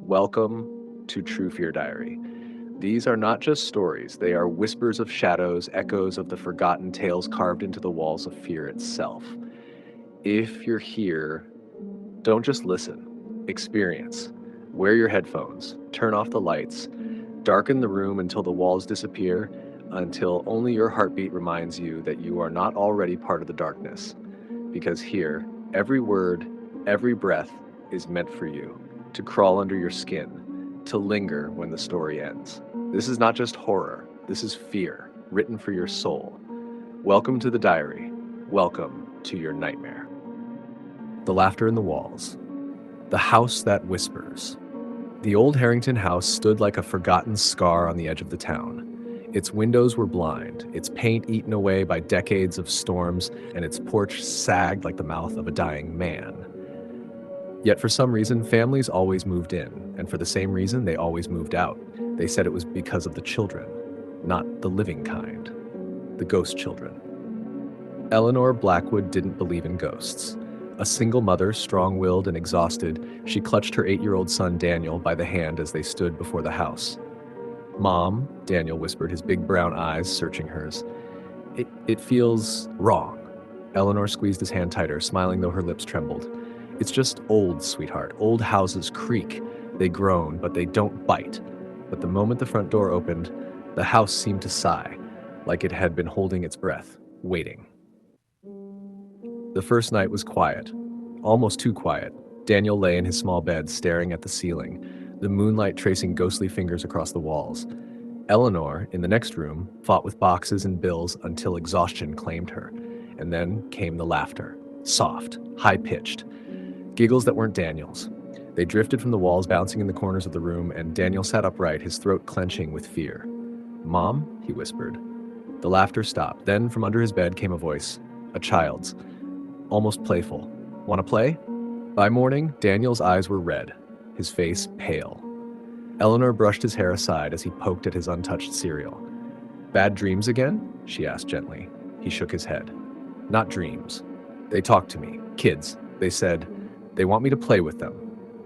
Welcome to True Fear Diary. These are not just stories, they are whispers of shadows, echoes of the forgotten tales carved into the walls of fear itself. If you're here, don't just listen, experience. Wear your headphones, turn off the lights, darken the room until the walls disappear, until only your heartbeat reminds you that you are not already part of the darkness. Because here, every word, every breath is meant for you, to crawl under your skin, to linger when the story ends. This is not just horror, this is fear, written for your soul. Welcome to the diary. Welcome to your nightmare. The laughter in the walls. The house that whispers. The old Harrington house stood like a forgotten scar on the edge of the town. Its windows were blind, its paint eaten away by decades of storms, and its porch sagged like the mouth of a dying man. Yet for some reason, families always moved in, and for the same reason, they always moved out. They said it was because of the children, not the living kind, the ghost children. Eleanor Blackwood didn't believe in ghosts. A single mother, strong-willed and exhausted, she clutched her 8-year-old son Daniel by the hand as they stood before the house. "Mom," Daniel whispered, his big brown eyes searching hers. It feels wrong." Eleanor squeezed his hand tighter, smiling though her lips trembled. "It's just old, sweetheart. Old houses creak. They groan, but they don't bite." But the moment the front door opened, the house seemed to sigh, like it had been holding its breath, waiting. The first night was quiet, almost too quiet. Daniel lay in his small bed, staring at the ceiling, the moonlight tracing ghostly fingers across the walls. Eleanor, in the next room, fought with boxes and bills until exhaustion claimed her. And then came the laughter, soft, high-pitched, giggles that weren't Daniel's. They drifted from the walls, bouncing in the corners of the room, and Daniel sat upright, his throat clenching with fear. "Mom?" he whispered. The laughter stopped. Then from under his bed came a voice, a child's, almost playful. "Want to play?" By morning, Daniel's eyes were red, his face pale. Eleanor brushed his hair aside as he poked at his untouched cereal. "Bad dreams again?" she asked gently. He shook his head. "Not dreams. They talked to me. Kids. They said, they want me to play with them."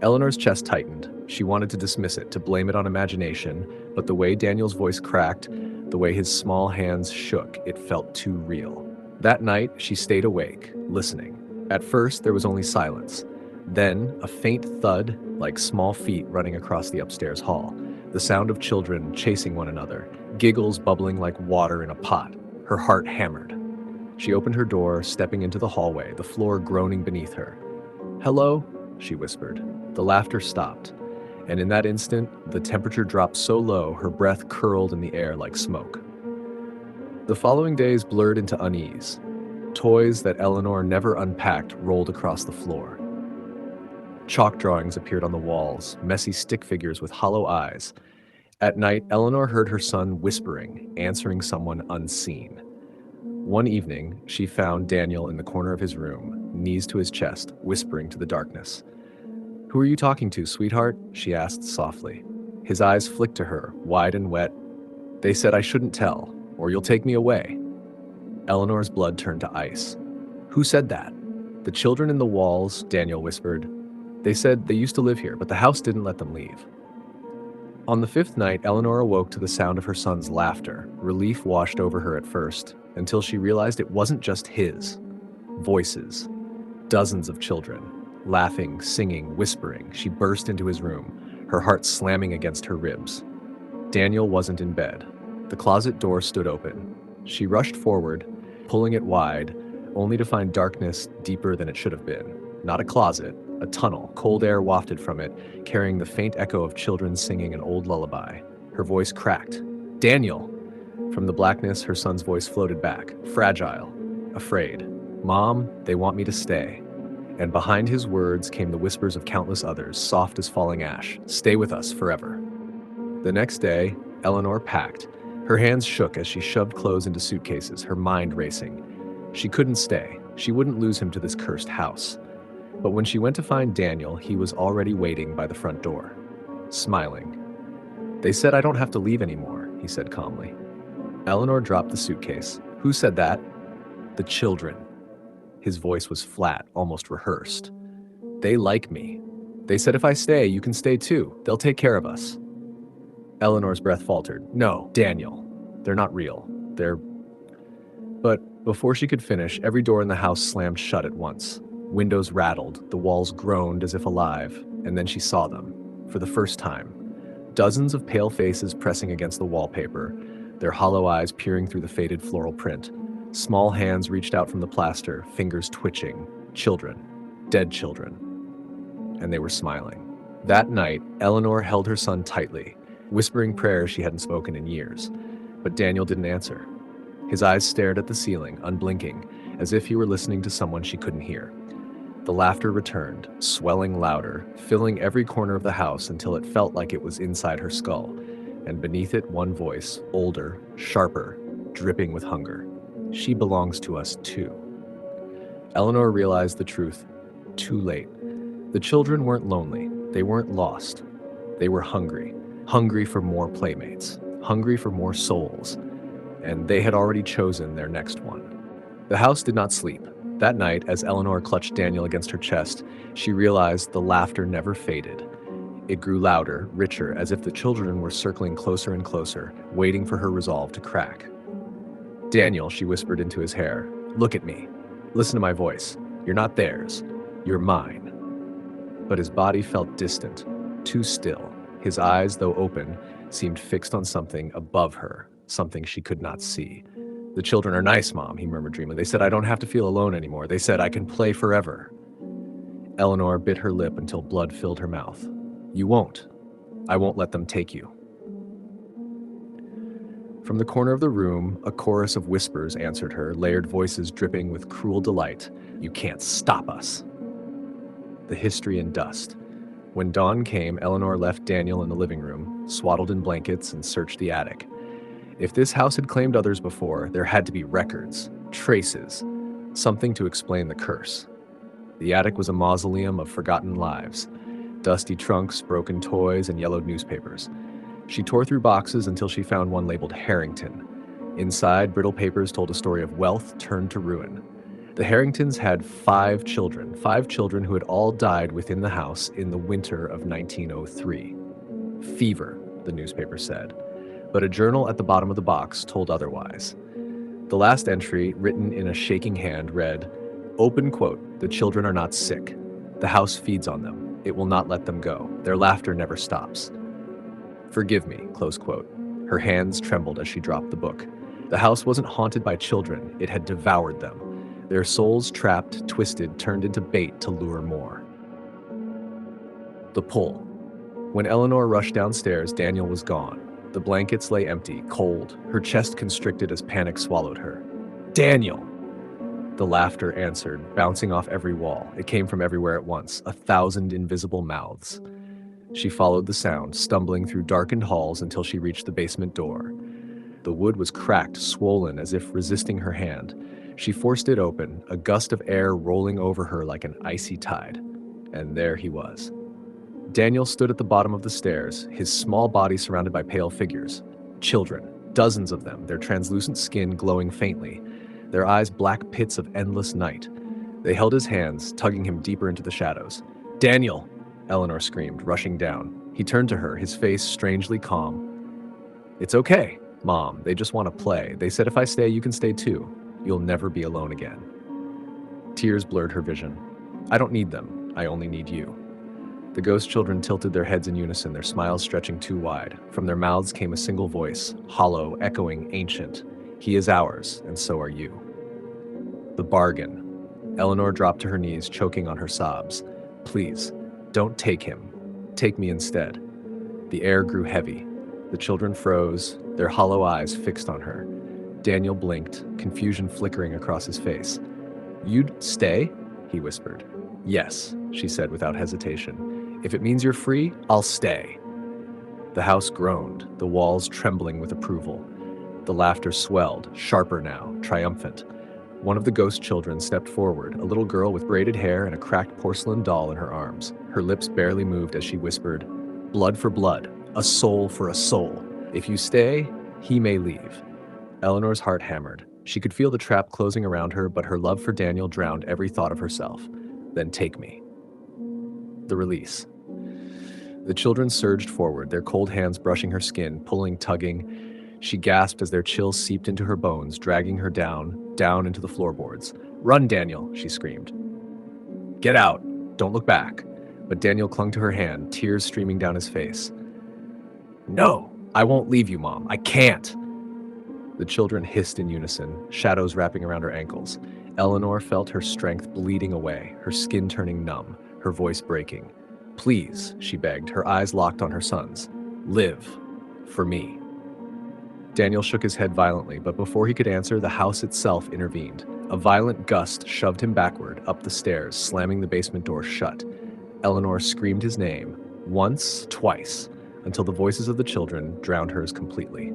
Eleanor's chest tightened. She wanted to dismiss it, to blame it on imagination, but the way Daniel's voice cracked, the way his small hands shook, it felt too real. That night, she stayed awake, listening. At first, there was only silence. Then, a faint thud, like small feet running across the upstairs hall. The sound of children chasing one another, giggles bubbling like water in a pot. Her heart hammered. She opened her door, stepping into the hallway, the floor groaning beneath her. "Hello?" she whispered. The laughter stopped, and in that instant, the temperature dropped so low her breath curled in the air like smoke. The following days blurred into unease. Toys that Eleanor never unpacked rolled across the floor. Chalk drawings appeared on the walls, messy stick figures with hollow eyes. At night, Eleanor heard her son whispering, answering someone unseen. One evening, she found Daniel in the corner of his room, knees to his chest, whispering to the darkness. "Who are you talking to, sweetheart?" she asked softly. His eyes flicked to her, wide and wet. "They said I shouldn't tell, or you'll take me away." Eleanor's blood turned to ice. "Who said that?" "The children in the walls," Daniel whispered. "They said they used to live here, but the house didn't let them leave." On the fifth night, Eleanor awoke to the sound of her son's laughter. Relief washed over her at first, until she realized it wasn't just his. Voices. Dozens of children. Laughing, singing, whispering. She burst into his room, her heart slamming against her ribs. Daniel wasn't in bed. The closet door stood open. She rushed forward, pulling it wide, only to find darkness deeper than it should have been. Not a closet, a tunnel, cold air wafted from it, carrying the faint echo of children singing an old lullaby. Her voice cracked. "Daniel!" From the blackness, her son's voice floated back, fragile, afraid. "Mom, they want me to stay." And behind his words came the whispers of countless others, soft as falling ash. "Stay with us forever." The next day, Eleanor packed. Her hands shook as she shoved clothes into suitcases, her mind racing. She couldn't stay. She wouldn't lose him to this cursed house. But when she went to find Daniel, he was already waiting by the front door, smiling. "They said I don't have to leave anymore," he said calmly. Eleanor dropped the suitcase. "Who said that?" "The children." His voice was flat, almost rehearsed. "They like me." They said if I stay, you can stay too. They'll take care of us. Eleanor's breath faltered. No, Daniel. They're not real. But before she could finish, every door in the house slammed shut at once. Windows rattled, the walls groaned as if alive, and then she saw them, for the first time. Dozens of pale faces pressing against the wallpaper, their hollow eyes peering through the faded floral print. Small hands reached out from the plaster, fingers twitching. Children. Dead children. And they were smiling. That night, Eleanor held her son tightly, whispering prayers she hadn't spoken in years. But Daniel didn't answer. His eyes stared at the ceiling, unblinking, as if he were listening to someone she couldn't hear. The laughter returned, swelling louder, filling every corner of the house until it felt like it was inside her skull, and beneath it one voice, older, sharper, dripping with hunger. She belongs to us too. Eleanor realized the truth too late. The children weren't lonely. They weren't lost. They were hungry. Hungry for more playmates. Hungry for more souls. And they had already chosen their next one. The house did not sleep. That night, as Eleanor clutched Daniel against her chest, she realized the laughter never faded. It grew louder, richer, as if the children were circling closer and closer, waiting for her resolve to crack. Daniel, she whispered into his hair, look at me. Listen to my voice. You're not theirs. You're mine. But his body felt distant, too still. His eyes, though open, seemed fixed on something above her, something she could not see. The children are nice, Mom, he murmured dreamily. They said I don't have to feel alone anymore. They said I can play forever. Eleanor bit her lip until blood filled her mouth. You won't. I won't let them take you. From the corner of the room, a chorus of whispers answered her, layered voices dripping with cruel delight. You can't stop us. The history in dust. When dawn came, Eleanor left Daniel in the living room, swaddled in blankets, and searched the attic. If this house had claimed others before, there had to be records, traces, something to explain the curse. The attic was a mausoleum of forgotten lives, dusty trunks, broken toys, and yellowed newspapers. She tore through boxes until she found one labeled Harrington. Inside, brittle papers told a story of wealth turned to ruin. The Harringtons had 5 children who had all died within the house in the winter of 1903. Fever, the newspaper said. But a journal at the bottom of the box told otherwise. The last entry, written in a shaking hand, read, open quote, the children are not sick. The house feeds on them. It will not let them go. Their laughter never stops. Forgive me, close quote. Her hands trembled as she dropped the book. The house wasn't haunted by children. It had devoured them. Their souls trapped, twisted, turned into bait to lure more. The pull. When Eleanor rushed downstairs, Daniel was gone. The blankets lay empty, cold, her chest constricted as panic swallowed her. Daniel! The laughter answered, bouncing off every wall. It came from everywhere at once, 1,000 invisible mouths. She followed the sound, stumbling through darkened halls until she reached the basement door. The wood was cracked, swollen, as if resisting her hand. She forced it open, a gust of air rolling over her like an icy tide. And there he was. Daniel stood at the bottom of the stairs, his small body surrounded by pale figures. Children, dozens of them, their translucent skin glowing faintly, their eyes black pits of endless night. They held his hands, tugging him deeper into the shadows. Daniel! Eleanor screamed, rushing down. He turned to her, his face strangely calm. It's okay, Mom. They just want to play. They said if I stay, you can stay too. You'll never be alone again. Tears blurred her vision. I don't need them. I only need you. The ghost children tilted their heads in unison, their smiles stretching too wide. From their mouths came a single voice, hollow, echoing, ancient. He is ours, and so are you. The bargain. Eleanor dropped to her knees, choking on her sobs. Please, don't take him. Take me instead. The air grew heavy. The children froze, their hollow eyes fixed on her. Daniel blinked, confusion flickering across his face. You'd stay? He whispered. Yes, she said without hesitation. If it means you're free, I'll stay. The house groaned, the walls trembling with approval. The laughter swelled, sharper now, triumphant. One of the ghost children stepped forward, a little girl with braided hair and a cracked porcelain doll in her arms. Her lips barely moved as she whispered, blood for blood, a soul for a soul. If you stay, he may leave. Eleanor's heart hammered. She could feel the trap closing around her, but her love for Daniel drowned every thought of herself. Then take me. The release. The children surged forward, their cold hands brushing her skin, pulling, tugging. She gasped as their chill seeped into her bones, dragging her down into the floorboards. "Run, Daniel," she screamed. "Get out. Don't look back." But Daniel clung to her hand, tears streaming down his face. "No, I won't leave you, Mom. I can't." The children hissed in unison, shadows wrapping around her ankles. Eleanor felt her strength bleeding away, her skin turning numb, her voice breaking. "Please," she begged, her eyes locked on her son's. "Live. For me." Daniel shook his head violently, but before he could answer, the house itself intervened. A violent gust shoved him backward, up the stairs, slamming the basement door shut. Eleanor screamed his name, once, twice, until the voices of the children drowned hers completely.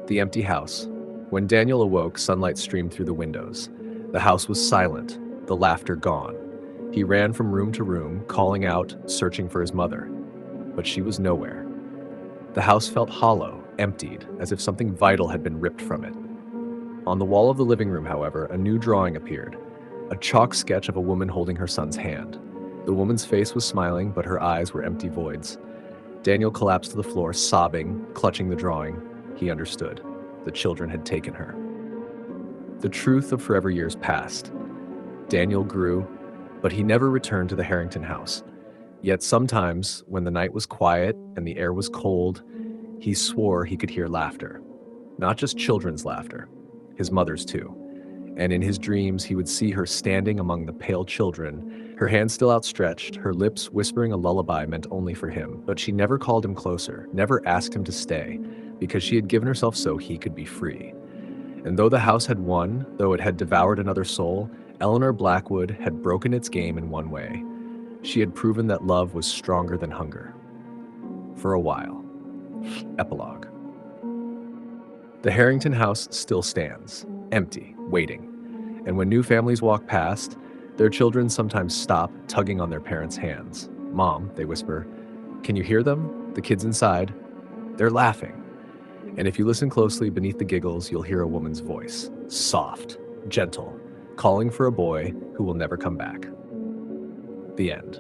The empty house. When Daniel awoke, sunlight streamed through the windows. The house was silent, the laughter gone. He ran from room to room, calling out, searching for his mother. But she was nowhere. The house felt hollow, emptied, as if something vital had been ripped from it. On the wall of the living room, however, a new drawing appeared, a chalk sketch of a woman holding her son's hand. The woman's face was smiling, but her eyes were empty voids. Daniel collapsed to the floor, sobbing, clutching the drawing. He understood. The children had taken her. The truth of forever years passed. Daniel grew, but he never returned to the Harrington house. Yet sometimes, when the night was quiet and the air was cold, he swore he could hear laughter. Not just children's laughter, his mother's too. And in his dreams, he would see her standing among the pale children, her hands still outstretched, her lips whispering a lullaby meant only for him. But she never called him closer, never asked him to stay, because she had given herself so he could be free. And though the house had won, though it had devoured another soul, Eleanor Blackwood had broken its game in one way. She had proven that love was stronger than hunger. For a while. Epilogue. The Harrington house still stands, empty, waiting. And when new families walk past, their children sometimes stop, tugging on their parents' hands. "Mom," they whisper, "can you hear them? The kids inside? They're laughing." And if you listen closely, beneath the giggles, you'll hear a woman's voice, soft, gentle, calling for a boy who will never come back. The end.